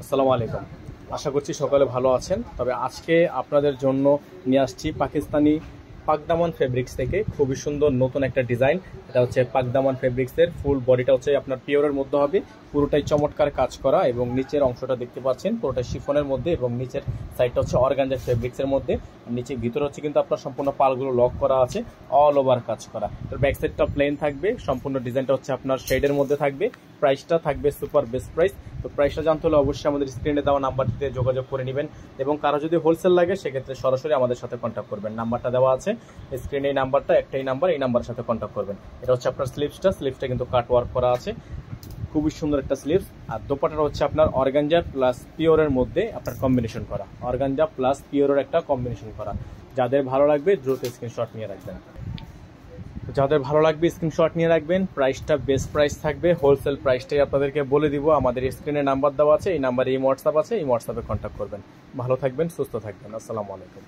আসসালামু আলাইকুম। আশা করছি সকালে ভালো আছেন। তবে আজকে আপনাদের জন্য নিয়ে আসছি পাকিস্তানি পাকদামান ফেব্রিক্স থেকে খুবই সুন্দর নতুন একটা ডিজাইন। এটা হচ্ছে পাকদামান ফেব্রিক্সের ফুল বডিটা হচ্ছে আপনার পিওরের মধ্যে হবে, পুরোটাই চমৎকার কাজ করা এবং নিচের অংশটা দেখতে পাচ্ছেন পুরোটা শিফনের মধ্যে এবং নিচের সাইডটা হচ্ছে অর্গানজা ফেব্রিক্সের মধ্যে। নিচে ভিতরে হচ্ছে কিন্তু আপনার সম্পূর্ণ পালগুলো লক করা আছে, অল ওভার কাজ করা। এর ব্যাক সাইডটা প্লেন থাকবে, সম্পূর্ণ ডিজাইনটা হচ্ছে আপনার শেডের মধ্যে থাকবে। প্রাইসটা থাকবে সুপার বেস্ট প্রাইস। তো প্রাইসটা জানতে হলে অবশ্যই আমাদের স্ক্রিনে দেওয়া নাম্বারটিতে যোগাযোগ করে নেবেন এবং কারো যদি হোলসেল লাগে সেক্ষেত্রে সরাসরি আমাদের সাথে কন্ট্যাক্ট করবেন। নাম্বারটা দেওয়া আছে স্ক্রিনে, এই নাম্বারটা একটাই নাম্বার, এই নাম্বারের সাথে কন্ট্যাক্ট করবেন। এটা হচ্ছে আপনার স্লিভসটা কিন্তু কাট ওয়ার্ক করা আছে, খুবই সুন্দর একটা স্লিভস। আর দোপাট্টাটা হচ্ছে আপনার অর্গানজা প্লাস পিওরের মধ্যে আপনার কম্বিনেশন করা, অর্গানজা প্লাস পিওরের একটা কম্বিনেশন করা। যাদের ভালো লাগবে দ্রুত স্ক্রিনশট নিয়ে রাখবেন, স্ক্রিনশট নিয়ে রাখবেন। প্রাইসটা বেস্ট প্রাইস থাকবে, হোলসেল প্রাইসটাই আপনাদেরকে বলে দিব। আমাদের স্ক্রিনে নাম্বার দেওয়া আছে, এই নাম্বারে এই হোয়াটসঅ্যাপ আছে, এই হোয়াটসঅ্যাপে কন্ট্যাক্ট করবেন। ভালো থাকবেন, সুস্থ থাকবেন। আসসালামু আলাইকুম।